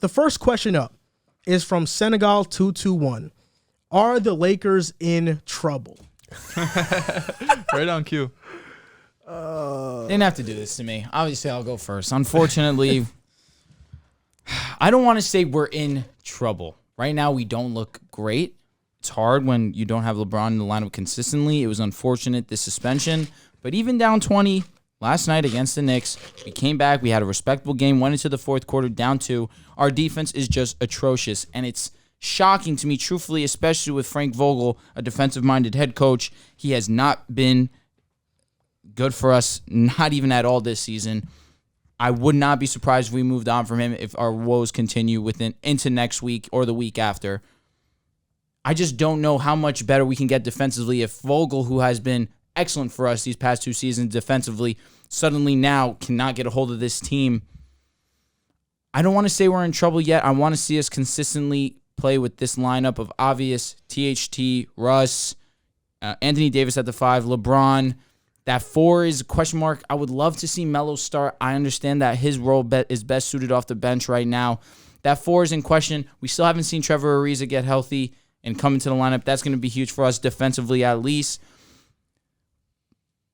the first question up is from Senegal 221. Are the Lakers in trouble? Right on cue. They didn't have to do this to me. Obviously, I'll go first. Unfortunately, I don't want to say we're in trouble. Right now, we don't look great. It's hard when you don't have LeBron in the lineup consistently. It was unfortunate, this suspension. But even down 20 last night against the Knicks, we came back. We had a respectable game, went into the fourth quarter down 2. Our defense is just atrocious, and it's shocking to me, truthfully, especially with Frank Vogel, a defensive-minded head coach. He has not been good for us, not even at all this season. I would not be surprised if we moved on from him if our woes continue into next week or the week after. I just don't know how much better we can get defensively if Vogel, who has been excellent for us these past 2 seasons defensively, suddenly now cannot get a hold of this team. I don't want to say we're in trouble yet. I want to see us consistently play with this lineup of obvious THT, Russ, Anthony Davis at the 5, LeBron. That 4 is a question mark. I would love to see Melo start. I understand that his role is best suited off the bench right now. That 4 is in question. We still haven't seen Trevor Ariza get healthy and come into the lineup. That's going to be huge for us defensively at least.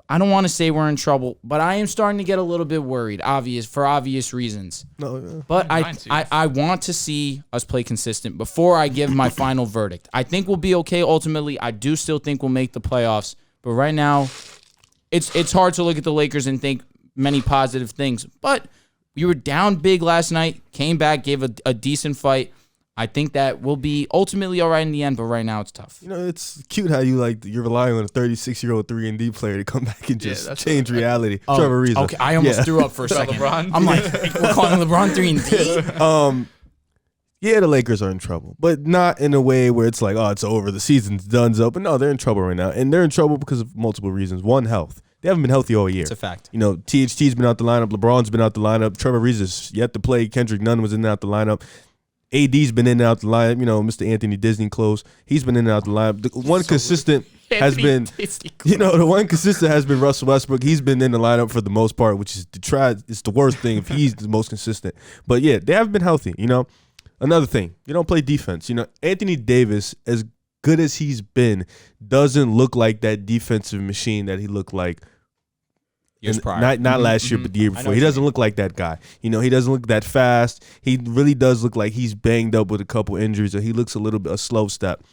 I don't want to say we're in trouble, but I am starting to get a little bit worried, for obvious reasons. But I want to see us play consistent before I give my final verdict. I think we'll be okay ultimately. I do still think we'll make the playoffs. But right now, it's hard to look at the Lakers and think many positive things. But we were down big last night, came back, gave a decent fight. I think that will be ultimately all right in the end, but right now it's tough. You know, it's cute how you're relying on a 36-year-old 3-and-D player to come back and just change reality. Trevor Ariza. Okay, I almost threw up for a second. LeBron? I'm like, we're calling LeBron 3-and-D? Yeah, the Lakers are in trouble, but not in a way where it's like, oh, it's over, the season's done's up. But no, they're in trouble right now, and they're in trouble because of multiple reasons. One, health. They haven't been healthy all year. It's a fact. You know, THT's been out the lineup. LeBron's been out the lineup. Trevor Ariza's yet to play. Kendrick Nunn was in and out the lineup. AD's been in and out the lineup. You know, Mr. Anthony Disney close. He's been in and out the lineup. The one consistent has been, the one consistent has been Russell Westbrook. He's been in the lineup for the most part, which is it's the worst thing if he's the most consistent. But yeah, they haven't been healthy. You know, another thing, you don't play defense. You know, Anthony Davis, as good as he's been, doesn't look like that defensive machine that he looked like. Years prior. Not last year, but the year before. He doesn't look like that guy. You know, he doesn't look that fast. He really does look like he's banged up with a couple injuries, or he looks a little bit a slow step.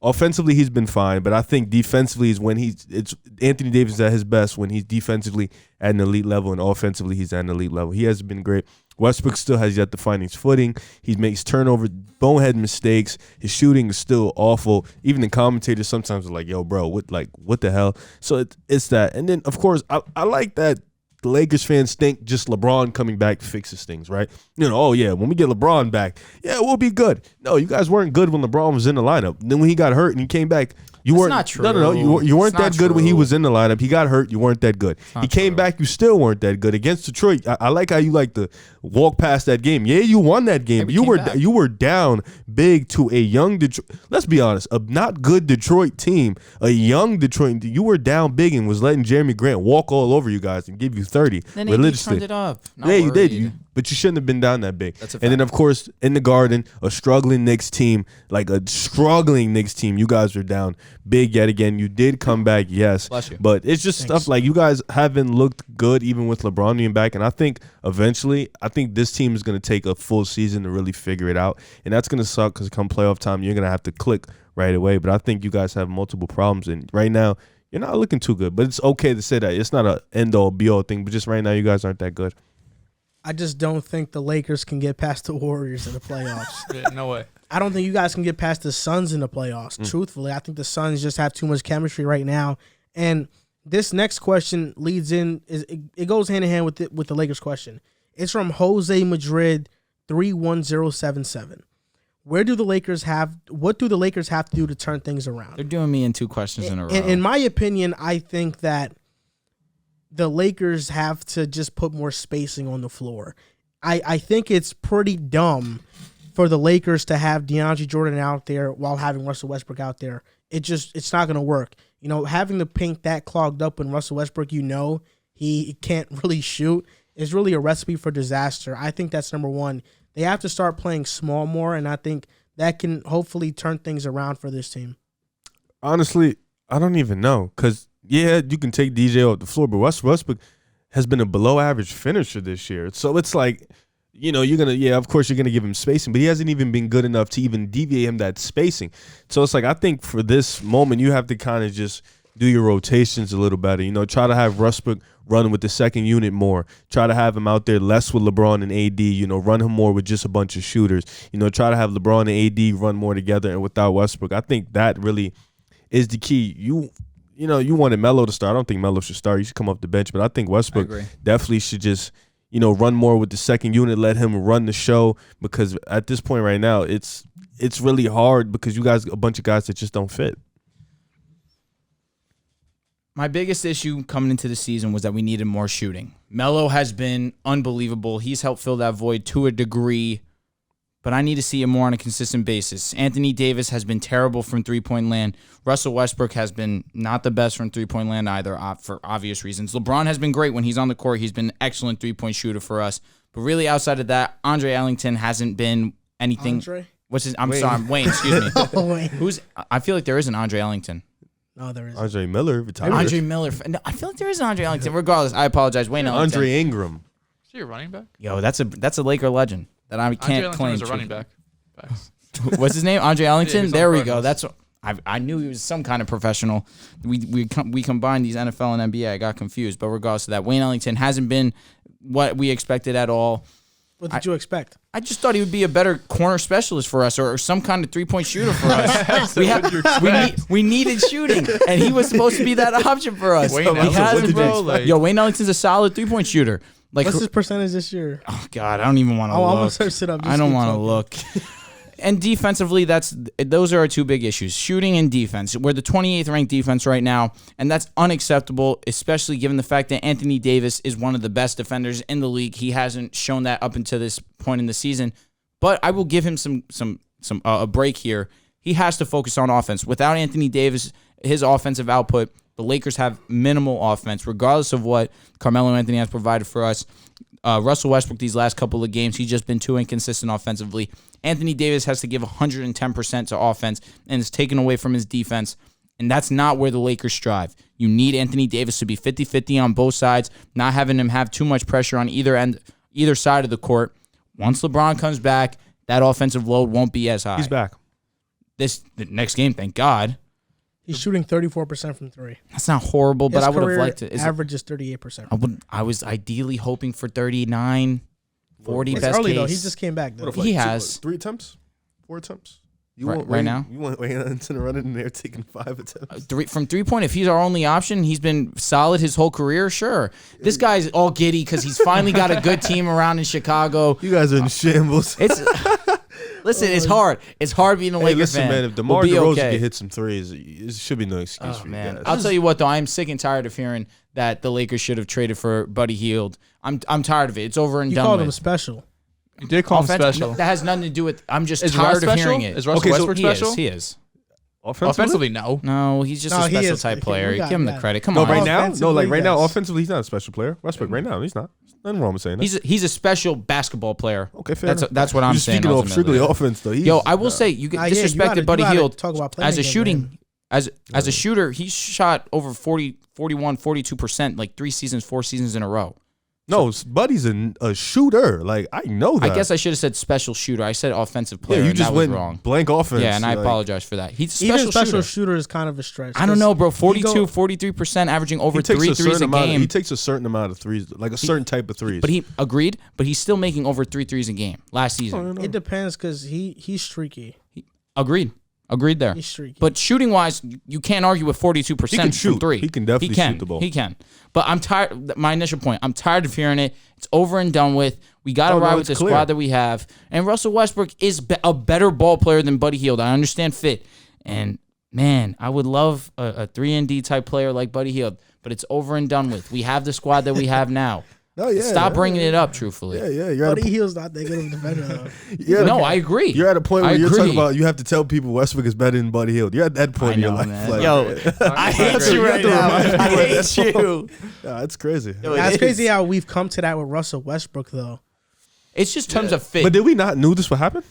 Offensively, he's been fine, but I think defensively is when it's Anthony Davis at his best when he's defensively at an elite level, and offensively he's at an elite level. He hasn't been great. Westbrook still has yet to find his footing. He makes turnover, bonehead mistakes. His shooting is still awful. Even the commentators sometimes are like, "Yo, bro, what the hell?" So it's that. And then of course, I like that the Lakers fans think just LeBron coming back fixes things, right? You know, oh yeah, when we get LeBron back, yeah, we'll be good. No, you guys weren't good when LeBron was in the lineup. Then when he got hurt and he came back, you weren't. Not true. No. You weren't that good when he was in the lineup. He got hurt. You weren't that good. He came back. You still weren't that good against Detroit. I like how you like to walk past that game. Yeah, you won that game. But you were down big to a young Detroit. Let's be honest, a not good Detroit team, a young Detroit. You were down big and was letting Jeremy Grant walk all over you guys and give you 30 then religiously. Turned it up. Yeah, you did. But you shouldn't have been down that big. That's a fact. And then, of course, in the Garden, a struggling Knicks team, like a struggling Knicks team, you guys are down big yet again. You did come back, yes. Bless you. But it's just stuff like you guys haven't looked good even with LeBron being back. And I think eventually, this team is going to take a full season to really figure it out. And that's going to suck because come playoff time, you're going to have to click right away. But I think you guys have multiple problems. And right now, you're not looking too good. But it's okay to say that. It's not an end-all, be-all thing. But just right now, you guys aren't that good. I just don't think the Lakers can get past the Warriors in the playoffs. Yeah, no way. I don't think you guys can get past the Suns in the playoffs. Truthfully, I think the Suns just have too much chemistry right now. And this next question leads in it goes hand in hand with the Lakers question. It's from Jose Madrid 31077. What do the Lakers have to do to turn things around? They're doing me in 2 questions in a row. In my opinion, I think that the Lakers have to just put more spacing on the floor. I think it's pretty dumb for the Lakers to have DeAndre Jordan out there while having Russell Westbrook out there. It's not going to work. You know, having the paint that clogged up when Russell Westbrook, he can't really shoot, is really a recipe for disaster. I think that's number one. They have to start playing small more, and I think that can hopefully turn things around for this team. Honestly, I don't even know. Because, yeah, you can take DJ off the floor, but Westbrook has been a below-average finisher this year. So it's like, you know, of course you're going to give him spacing, but he hasn't even been good enough to even deviate him that spacing. So it's like, I think for this moment, you have to kind of just do your rotations a little better. You know, try to have Westbrook run with the second unit more. Try to have him out there less with LeBron and AD. You know, run him more with just a bunch of shooters. You know, try to have LeBron and AD run more together and without Westbrook. I think that really is the key. You wanted Melo to start. I don't think Melo should start. He should come off the bench. But I think Westbrook definitely should just, you know, run more with the second unit, let him run the show, because at this point right now, it's really hard because you guys, a bunch of guys that just don't fit. My biggest issue coming into the season was that we needed more shooting. Melo has been unbelievable. He's helped fill that void to a degree, but I need to see him more on a consistent basis. Anthony Davis has been terrible from three-point land. Russell Westbrook has been not the best from three-point land either, for obvious reasons. LeBron has been great when he's on the court. He's been an excellent three-point shooter for us. But really, outside of that, Andre Ellington hasn't been anything. Andre? What's his? I'm sorry, Wayne. Excuse me. Oh, Wayne. I feel like there is an Andre Ellington. No, there isn't. Andre Miller retired. Andre Miller. No, I feel like there is an Andre Ellington. Regardless, I apologize. Wayne Ellington. Andre Ingram. Is he a running back? Yo, that's a Laker legend that I can't Andre claim. Ellington was a running back. Facts. What's his name? Andre Ellington. Yeah, there we Cardinals. go. That's I knew he was some kind of professional. We combined these NFL and NBA. I got confused, but regardless of that, Wayne Ellington hasn't been what we expected at all. What did you expect? I just thought he would be a better corner specialist for us, or some kind of three-point shooter for us. we needed shooting, and he was supposed to be that option for us. Wayne He Ellington, hasn't what did you been. expect? Yo, Wayne Ellington's a solid three-point shooter. Like, What's his percentage this year? oh God, I don't even want to I'm look. gonna search it up. Just I don't keep want to talking. look. And defensively, those are our two big issues: shooting and defense. We're the 28th ranked defense right now, and that's unacceptable, especially given the fact that Anthony Davis is one of the best defenders in the league. He hasn't shown that up until this point in the season, but I will give him a break here. He has to focus on offense. Without Anthony Davis, his offensive output, the Lakers have minimal offense, regardless of what Carmelo Anthony has provided for us. Russell Westbrook, these last couple of games, he's just been too inconsistent offensively. Anthony Davis has to give 110% to offense, and it's taken away from his defense, and that's not where the Lakers strive. You need Anthony Davis to be 50-50 on both sides, not having him have too much pressure on either side of the court. Once LeBron comes back, that offensive load won't be as high. He's back. The next game, thank God. He's shooting 34% from three. That's not horrible, but His I would have career liked it. average is 38%. I was ideally hoping for 39, 40 It's best early case. though. He just came back though. He has. 3 attempts? 4 attempts? You Right- want right Wayne, now? You want Wayne Ellington running in there taking 5 attempts? From 3-point, if he's our only option, he's been solid his whole career, sure. This guy's all giddy because he's finally got a good team around in Chicago. You guys are in shambles. Listen, it's hard. It's hard being a Hey, Laker listen, fan. man, if DeMar We'll be DeRozan okay. can hit some threes, it should be no excuse for you Man, guys. I'll tell you what, though, I'm sick and tired of hearing that the Lakers should have traded for Buddy Hield. I'm tired of it. It's over and You done called with. him special. You did call him Offense- special. That has nothing to do with. I'm just Is tired Russ of special? hearing it. Is Russell Okay, so- Westbrook special? He is. Offensively, no. No, he's just No, a he special is. type player. We got Give him the that. credit. Come No, on. right now, Offensively, right now, yes. offensively, he's not a special player. Westbrook, right now, he's not. Nothing wrong with saying that. He's a special basketball player. Okay, fair enough. That's what I'm You're saying. speaking of ultimately. strictly offense, though. Yo, I will say you Yeah, disrespected Buddy Hield Talk about as a playmaking, shooting man. as a shooter. He shot over 41, 42% like 4 seasons in a row. No, Buddy's a shooter. Like, I know that. I guess I should have said special shooter. I said offensive player. Yeah, you and just that was went wrong. blank offense. Yeah, and I like, apologize for that. He's a Even special, special shooter. shooter is kind of a stretch. I don't know, bro. 42, 'cause 43%, averaging over He takes 3 a threes certain a amount. game. He takes a certain amount of threes, like a certain type of threes. But he agreed. But he's still making over 3 threes a game last season. It depends because he's streaky. Agreed there. He's streaky. But shooting wise, you can't argue with 42% He can from shoot. 3. He can definitely shoot the ball. He can. But I'm tired. My initial point, I'm tired of hearing it. It's over and done with. We got to Oh, no, ride with it's the clear. squad that we have. And Russell Westbrook is a better ball player than Buddy Hield. I understand fit. And, man, I would love a 3-and-D type player like Buddy Hield. But it's over and done with. We have the squad that we have now. No, yeah, Stop bringing it up, truthfully. Yeah, you're at Buddy Hield's not that good of a defender though. No, I agree. You're at a point I where you're agree. talking about you have to tell people Westbrook is better than Buddy Hield. You're at that point I in your know, life. man. Like, Yo, I hate you right now. I hate you. yeah, it's crazy. Yo, it That's is. crazy how we've come to that with Russell Westbrook though. It's just terms of fit. But did we not knew this would happen?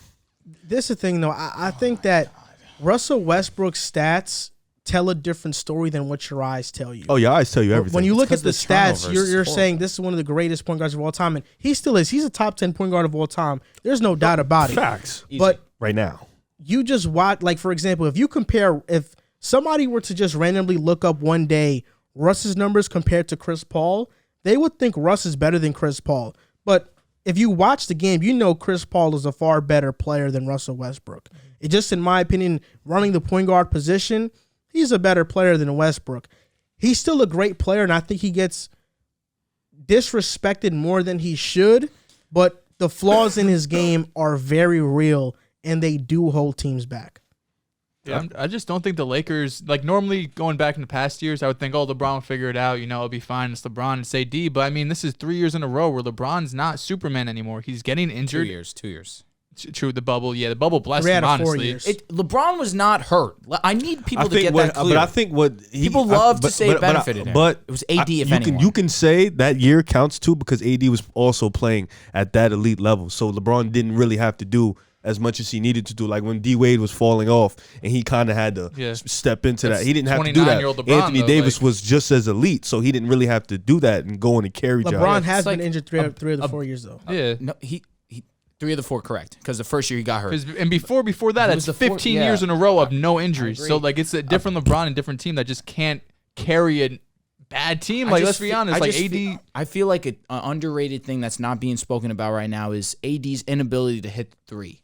This is the thing, though. I think that Russell Westbrook's stats tell a different story than what your eyes tell you. Oh, your eyes tell you everything. When you look at the 'cause the stats, turnovers you're is saying this is one of the greatest point guards of all time, and he still is. He's a top 10 point guard of all time. There's no doubt about it. Facts. But Right now. you just watch, like, for example, if somebody were to just randomly look up one day Russ's numbers compared to Chris Paul, they would think Russ is better than Chris Paul. But if you watch the game, you know Chris Paul is a far better player than Russell Westbrook. It just, in my opinion, running the point guard position, he's a better player than Westbrook. He's still a great player, and I think he gets disrespected more than he should, but the flaws in his game are very real, and they do hold teams back. Yeah, I just don't think the Lakers, like normally going back in the past years, I would think, oh, LeBron will figure it out. It'll be fine. It's LeBron. It's AD. But, I mean, this is 3 years in a row where LeBron's not Superman anymore. He's getting injured. 2 years. True, the bubble. Yeah, the bubble blessed 3 him, out of 4 honestly. years. LeBron was not hurt. I need people to get that clear. But I think what People love to say it benefited him. But it was AD if anyone. You can say that year counts too because AD was also playing at that elite level. So LeBron didn't really have to do as much as he needed to do. Like when D Wade was falling off and he kind of had to step into that. He didn't have to do that. LeBron, Anthony Davis was just as elite, so he didn't really have to do that and go in and carry job. LeBron has been injured three of the 4 years, though. Yeah. No, he 3 of the 4 correct because the first year he got hurt. And before that, It it's was 15 years in a row of no injuries. agree. So, like, it's a different LeBron and different team that just can't carry a bad team. Like, let's be honest. Like, AD. I feel like an underrated thing that's not being spoken about right now is AD's inability to hit 3.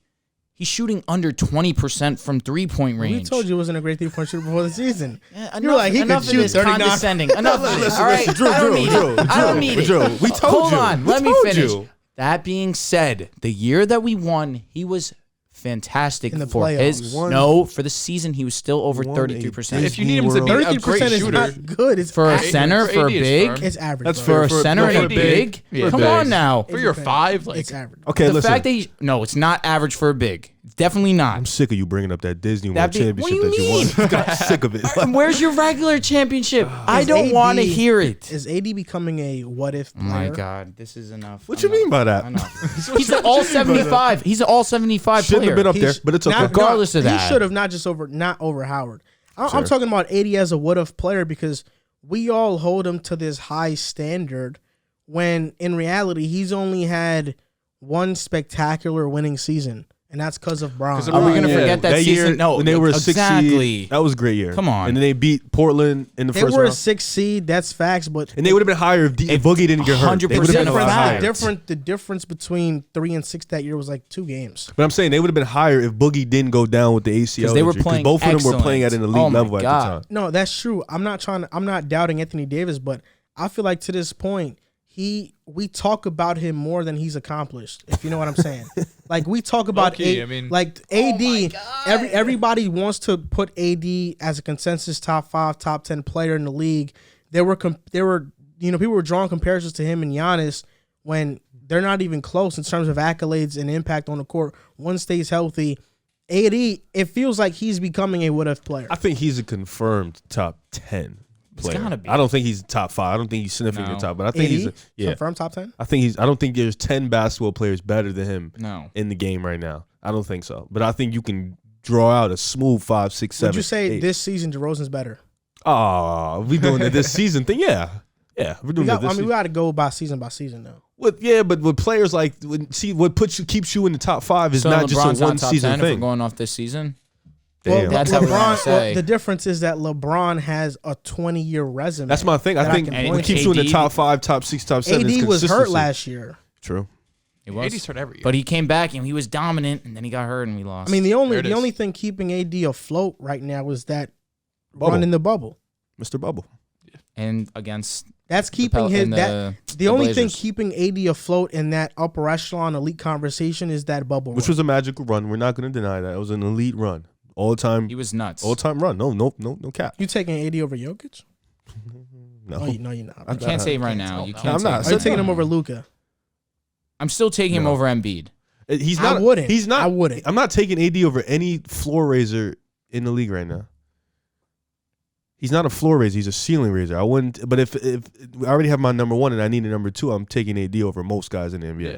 He's shooting under 20% from 3-point range. We told you it wasn't a great 3-point shooter before the season. Yeah, You were like, he could shoot 39. Condescending. Enough of this. All right, Drew, I don't need it. I don't need it. Drew, we told Hold you. on, We let me told finish. you. That being said, the year that we won, he was fantastic In the for playoffs. his. Won- No, for the season, he was still over won 33%. If you need him to be a 30% great is shooter. not good. It's For a average. center, for a AD is big, firm. It's average. That's bro. for a center for and a big. Yeah, Come big. on now. For your 5, like, It's average. Okay, The listen. fact that no, it's not average for a big. Definitely not. I'm sick of you bringing up that Disney That World be- championship what do you that you won. I'm sick of it. Where's your regular championship? I Is don't AD want to hear it. Is AD becoming a what-if player? Oh my God, this is enough. What you mean by that? He's an all 75. He's an all 75 Shouldn't player. have been up He there, sh- but it's okay. Regardless of that. He should have not just not over Howard. I'm Sure. talking about AD as a what-if player because we all hold him to this high standard when in reality he's only had one spectacular winning season, and that's because of Brown. Because of Are we Brown. gonna Yeah. forget that year season? No, when they were a 6 exactly. seed, that was a great year. Come on. and then they beat Portland in the They first were a round, 6 seed, that's facts, but and they would have been higher if Boogie didn't get hurt. They would have been a 100% lot fact. higher. the difference between 3 and 6 that year was like 2 games. But I'm saying they would have been higher if Boogie didn't go down with the ACL. 'Cause they were injury, playing both of them were excellent. playing at an elite Oh my level at God. the time. No, that's true. I'm not doubting Anthony Davis, but I feel like to this point, we talk about him more than he's accomplished. If you know what I'm saying. Like we talk about Low-key, I mean- like AD. Everybody wants to put AD as a consensus top 5, top 10 player in the league. There were people were drawing comparisons to him and Giannis when they're not even close in terms of accolades and impact on the court. One stays healthy. AD, it feels like he's becoming a what-if player. I think he's a confirmed top 10 player. gotta be. I don't think he's top 5. I don't think he's sniffing No. the top, but I think he's Confirmed top 10? I don't think there's 10 basketball players better than him No. in the game right now. I don't think so. But I think you can draw out a smooth 5, 6, 7. Would you say 8. this season DeRozan's better? Oh, we doing it this season thing? Yeah. Yeah, we're doing it this We season. got to go by season though. But with players like what keeps you in the top 5 is So not just LeBron's a not one top season 10 if we're thing. going off this season. Damn. That's how we wanna say. The difference is that LeBron has a 20-year resume. That's my thing. I that I think can what point keeps to. you in the AD top 5, top 6, top 7 is AD was hurt consistency. last year. True. He was. AD's hurt every year. But he came back and he was dominant, and then he got hurt and we lost. I mean, the There it only is. thing keeping AD afloat right now is that Bubble. run in the bubble. Mr. Bubble. and against That's keeping his and the only thing Blazers. keeping AD afloat in that upper echelon elite conversation is that bubble Which run. was a magical run. We're not going to deny that. It was an elite run. All time he was nuts. run. No cap. You taking AD over Jokic? No. No, you're not. You can't say right now. You can't. I'm say not. right Are you now. taking him over Luka? I'm still taking him No. over Embiid. He's I not. wouldn't. He's not. I wouldn't. I'm not taking AD over any floor raiser in the league right now. He's not a floor raiser. He's a ceiling raiser. I wouldn't. But if I already have my number 1 and I need a number 2, I'm taking AD over most guys in the NBA. Yeah.